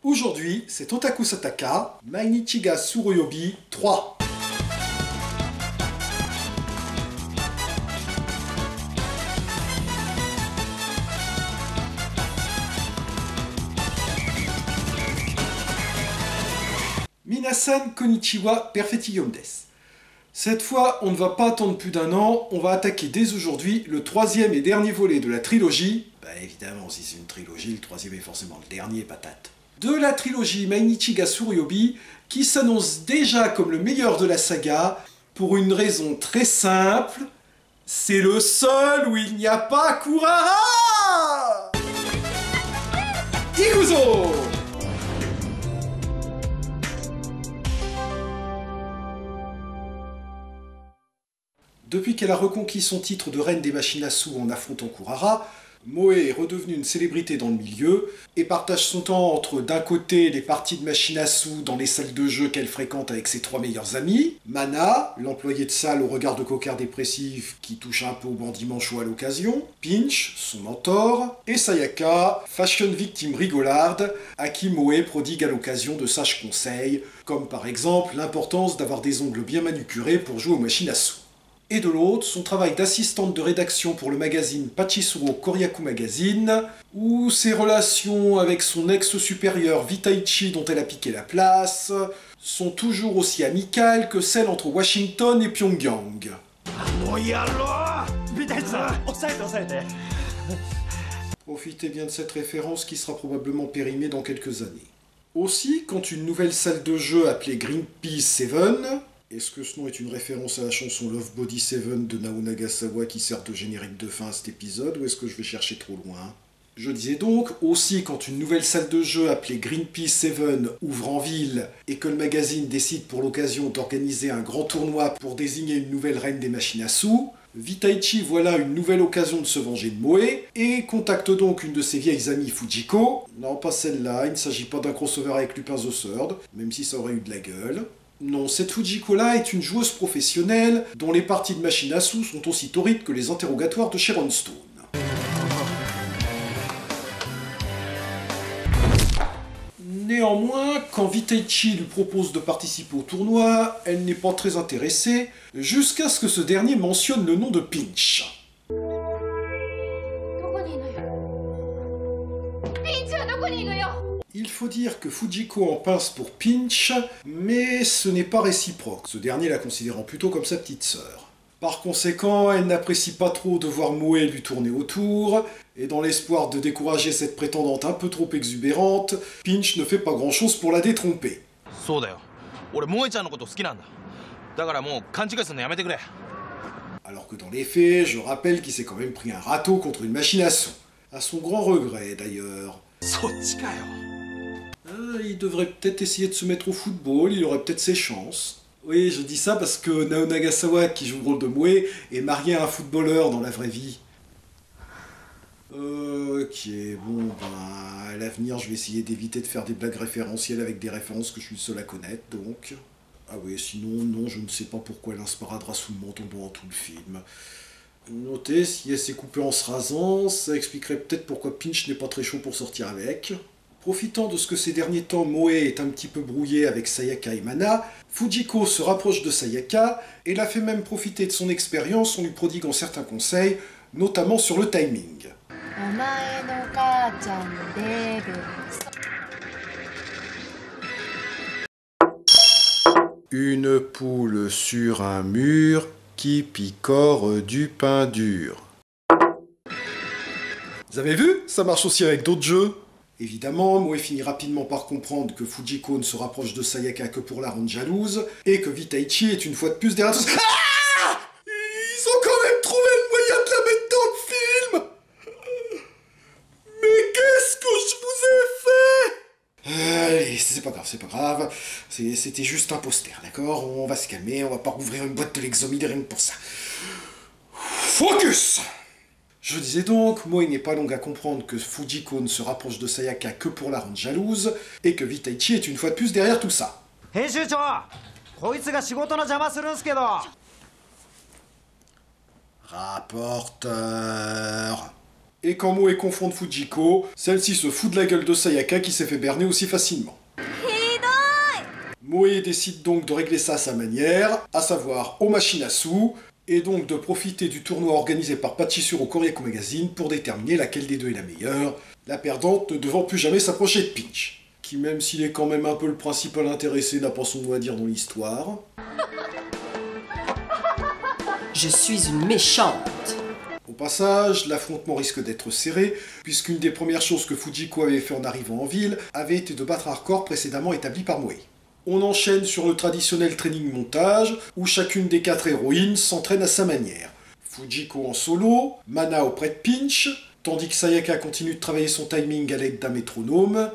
Aujourd'hui, c'est Otaku Sataka, Mainichi ga Tsuruyobi 3. Minasan konnichiwa perfectillum des. Cette fois, on ne va pas attendre plus d'un an, on va attaquer dès aujourd'hui le troisième et dernier volet de la trilogie. Bah évidemment, si c'est une trilogie, le troisième est forcément le dernier, patate. De la trilogie Mainichi ga Tsuruyobi, qui s'annonce déjà comme le meilleur de la saga, pour une raison très simple, c'est le seul où il n'y a pas Kurara! Ikuzo! Depuis qu'elle a reconquis son titre de reine des machines à sous en affrontant Kurara, Moe est redevenue une célébrité dans le milieu et partage son temps entre d'un côté les parties de machines à sous dans les salles de jeu qu'elle fréquente avec ses trois meilleurs amis, Mana, l'employé de salle au regard de coquard dépressif qui touche un peu au bandit manchot à l'occasion, Pinch, son mentor, et Sayaka, fashion victime rigolarde, à qui Moe prodigue à l'occasion de sages conseils, comme par exemple l'importance d'avoir des ongles bien manucurés pour jouer aux machines à sous. Et de l'autre, son travail d'assistante de rédaction pour le magazine Pachisuro Koryaku Magazine, ou ses relations avec son ex-supérieur Vitaichi dont elle a piqué la place, sont toujours aussi amicales que celles entre Washington et Pyongyang. Profitez bien de cette référence qui sera probablement périmée dans quelques années. Aussi, quand une nouvelle salle de jeu appelée Greenpeace 7, est-ce que ce nom est une référence à la chanson Love Body 7 de Nao Nagasawa qui sert de générique de fin à cet épisode, ou est-ce que je vais chercher trop loin? Je disais donc, aussi quand une nouvelle salle de jeu appelée Greenpeace 7 ouvre en ville et que le magazine décide pour l'occasion d'organiser un grand tournoi pour désigner une nouvelle reine des machines à sous, Vitaichi voit là une nouvelle occasion de se venger de Moe et contacte donc une de ses vieilles amies Fujiko. Non, pas celle-là, il ne s'agit pas d'un crossover avec Lupin the Third, même si ça aurait eu de la gueule. Non, cette Fujiko-là est une joueuse professionnelle dont les parties de machine à sous sont aussi torrides que les interrogatoires de Sharon Stone. Néanmoins, quand Vitaichi lui propose de participer au tournoi, elle n'est pas très intéressée, jusqu'à ce que ce dernier mentionne le nom de Pinch. Il faut dire que Fujiko en pince pour Pinch, mais ce n'est pas réciproque, ce dernier la considérant plutôt comme sa petite sœur. Par conséquent, elle n'apprécie pas trop de voir Moe lui tourner autour, et dans l'espoir de décourager cette prétendante un peu trop exubérante, Pinch ne fait pas grand chose pour la détromper. Alors que dans les faits, je rappelle qu'il s'est quand même pris un râteau contre une machine à sous. À son grand regret d'ailleurs. Il devrait peut-être essayer de se mettre au football, il aurait peut-être ses chances. Oui, je dis ça parce que Nao Nagasawa, qui joue le rôle de Moe, est marié à un footballeur dans la vraie vie. Ok, bon, ben, à l'avenir, je vais essayer d'éviter de faire des blagues référentielles avec des références que je suis le seul à connaître, donc... Ah oui, sinon, non, je ne sais pas pourquoi elle inspiradera sous le menton pendant tout le film. Notez, si elle s'est coupée en se rasant, ça expliquerait peut-être pourquoi Pinch n'est pas très chaud pour sortir avec. Profitant de ce que ces derniers temps Moe est un petit peu brouillé avec Sayaka et Mana, Fujiko se rapproche de Sayaka et la fait même profiter de son expérience en lui prodiguant certains conseils, notamment sur le timing. Une poule sur un mur qui picore du pain dur. Vous avez vu? Ça marche aussi avec d'autres jeux. Évidemment, Moe finit rapidement par comprendre que Fujiko ne se rapproche de Sayaka que pour la rendre jalouse, et que Vitaichi est une fois de plus derrière tout ça. Ah! Ils ont quand même trouvé le moyen de la mettre dans le film! Mais qu'est-ce que je vous ai fait? Allez, c'est pas grave, c'était juste un poster, d'accord? On va se calmer, on va pas rouvrir une boîte de l'exomide rien que pour ça. Focus! Je disais donc, Moe n'est pas longue à comprendre que Fujiko ne se rapproche de Sayaka que pour la rendre jalouse, et que Vitaichi est une fois de plus derrière tout ça. Rapporteur. Et quand Moe confronte Fujiko, celle-ci se fout de la gueule de Sayaka qui s'est fait berner aussi facilement. Moe décide donc de régler ça à sa manière, à savoir aux machines à sous, et donc de profiter du tournoi organisé par Pachisuro Koryaku Magazine pour déterminer laquelle des deux est la meilleure, la perdante ne devant plus jamais s'approcher de Pinch, qui même s'il est quand même un peu le principal intéressé n'a pas son mot à dire dans l'histoire. Je suis une méchante. Au passage, l'affrontement risque d'être serré, puisqu'une des premières choses que Fujiko avait fait en arrivant en ville avait été de battre un record précédemment établi par Moe. On enchaîne sur le traditionnel training montage, où chacune des 4 héroïnes s'entraîne à sa manière. Fujiko en solo, Mana auprès de Pinch, tandis que Sayaka continue de travailler son timing à l'aide d'un métronome.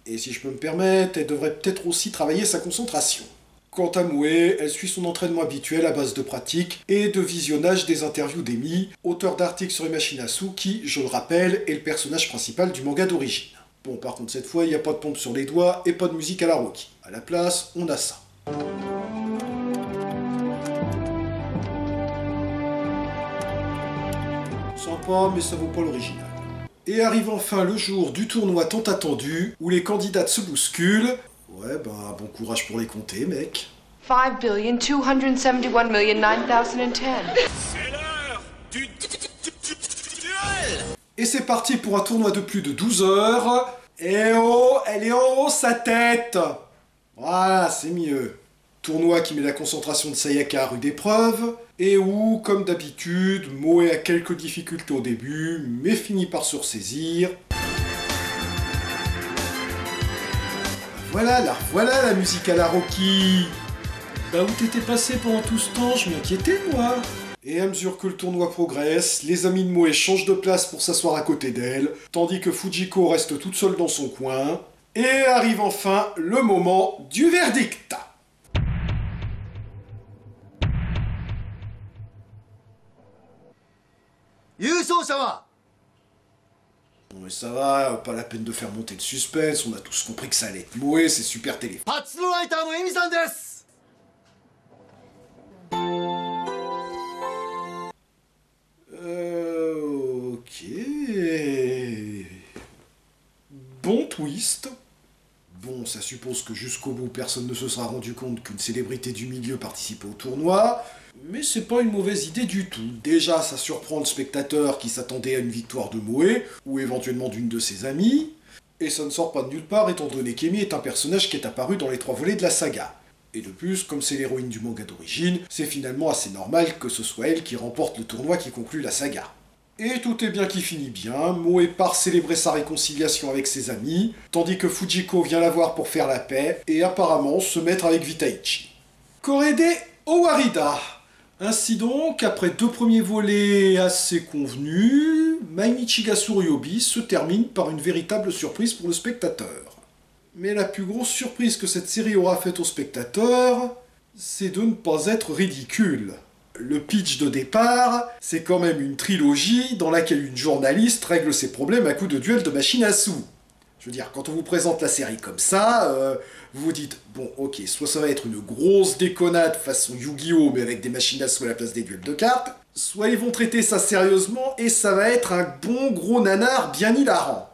Et si je peux me permettre, elle devrait peut-être aussi travailler sa concentration. Quant à Moe, elle suit son entraînement habituel à base de pratique et de visionnage des interviews d'Emi, auteur d'articles sur les machines à sous qui, je le rappelle, est le personnage principal du manga d'origine. Bon, par contre cette fois, il n'y a pas de pompe sur les doigts et pas de musique à la Rocky. À la place, on a ça. Sympa, mais ça vaut pas l'original. Et arrive enfin le jour du tournoi tant attendu, où les candidates se bousculent. Ouais, ben, bon courage pour les compter, mec. 5,271,009,010. C'est l'heure du duel. Et c'est parti pour un tournoi de plus de 12 heures. Et oh, elle est en haut sa tête. Voilà, c'est mieux. Tournoi qui met la concentration de Sayaka à rude épreuve, et où, comme d'habitude, Moe a quelques difficultés au début, mais finit par se ressaisir. Voilà la musique à la Rocky. Bah où t'étais passé pendant tout ce temps, je m'inquiétais moi. Et à mesure que le tournoi progresse, les amis de Moe changent de place pour s'asseoir à côté d'elle, tandis que Fujiko reste toute seule dans son coin. Et arrive enfin le moment du verdict. Bon mais ça va, pas la peine de faire monter le suspense, on a tous compris que ça allait être Moe, c'est super téléphone. Ok... Bon twist. Bon, ça suppose que jusqu'au bout, personne ne se sera rendu compte qu'une célébrité du milieu participait au tournoi, mais c'est pas une mauvaise idée du tout. Déjà, ça surprend le spectateur qui s'attendait à une victoire de Moe, ou éventuellement d'une de ses amies, et ça ne sort pas de nulle part étant donné qu'Emi est un personnage qui est apparu dans les 3 volets de la saga. Et de plus, comme c'est l'héroïne du manga d'origine, c'est finalement assez normal que ce soit elle qui remporte le tournoi qui conclut la saga. Et tout est bien qui finit bien, Moe part célébrer sa réconciliation avec ses amis, tandis que Fujiko vient la voir pour faire la paix, et apparemment se mettre avec Vitaichi. Korede Owarida. Ainsi donc, après 2 premiers volets assez convenus, Mainichi ga Tsuruyobi se termine par une véritable surprise pour le spectateur. Mais la plus grosse surprise que cette série aura faite au spectateur, c'est de ne pas être ridicule. Le pitch de départ, c'est quand même une trilogie dans laquelle une journaliste règle ses problèmes à coups de duel de machine à sous. Je veux dire, quand on vous présente la série comme ça, vous vous dites, bon ok, soit ça va être une grosse déconnade façon Yu-Gi-Oh! Mais avec des machines à sous à la place des duels de cartes, soit ils vont traiter ça sérieusement et ça va être un bon gros nanar bien hilarant.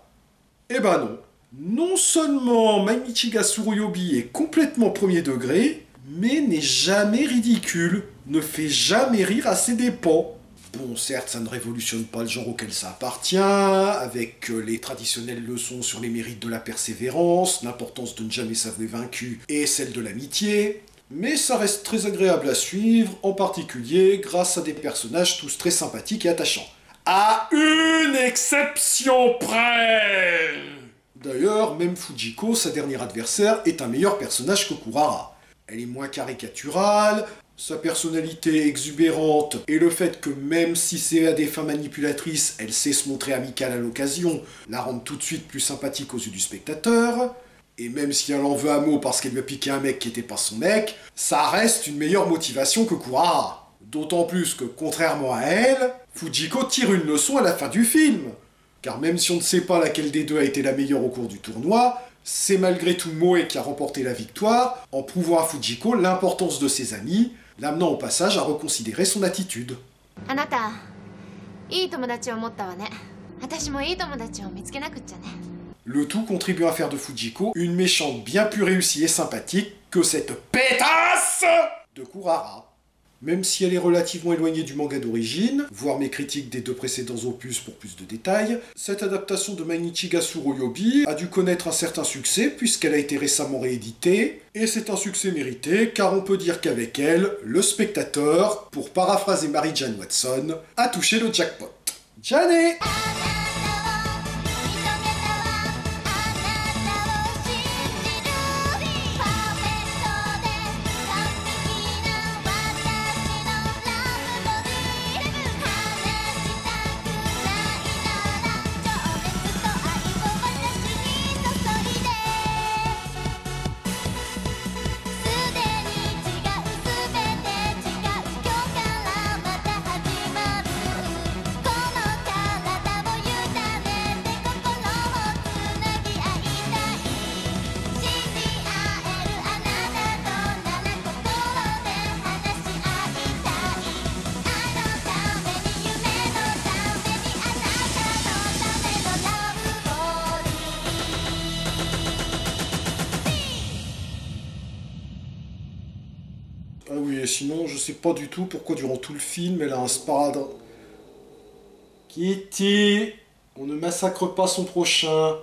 Eh ben non. Non seulement Mainichi ga Tsuruyobi est complètement premier degré, mais n'est jamais ridicule, ne fait jamais rire à ses dépens. Bon, certes, ça ne révolutionne pas le genre auquel ça appartient, avec les traditionnelles leçons sur les mérites de la persévérance, l'importance de ne jamais s'avouer vaincu et celle de l'amitié, mais ça reste très agréable à suivre, en particulier grâce à des personnages tous très sympathiques et attachants. À une exception près! D'ailleurs, même Fujiko, sa dernière adversaire, est un meilleur personnage que Kurara. Elle est moins caricaturale, sa personnalité exubérante et le fait que même si c'est à des fins manipulatrices, elle sait se montrer amicale à l'occasion, la rendent tout de suite plus sympathique aux yeux du spectateur. Et même si elle en veut à mot parce qu'elle lui a piqué un mec qui était pas son mec, ça reste une meilleure motivation que Kurara. D'autant plus que, contrairement à elle, Fujiko tire une leçon à la fin du film. Car même si on ne sait pas laquelle des deux a été la meilleure au cours du tournoi, C'est malgré tout Moe qui a remporté la victoire, en prouvant à Fujiko l'importance de ses amis, l'amenant au passage à reconsidérer son attitude. あなたいい友達を持ったわね。私もいい友達を見つけなくっちゃね。 Le tout contribue à faire de Fujiko une méchante bien plus réussie et sympathique que cette pétasse de Kurara. Même si elle est relativement éloignée du manga d'origine, voire mes critiques des 2 précédents opus pour plus de détails, cette adaptation de Mainichi ga Tsuruyobi a dû connaître un certain succès puisqu'elle a été récemment rééditée, et c'est un succès mérité car on peut dire qu'avec elle, le spectateur, pour paraphraser Mary-Jane Watson, a touché le jackpot. Jané! Ah oui, et sinon, je sais pas du tout pourquoi durant tout le film, elle a un sparadrap. Kitty, on ne massacre pas son prochain.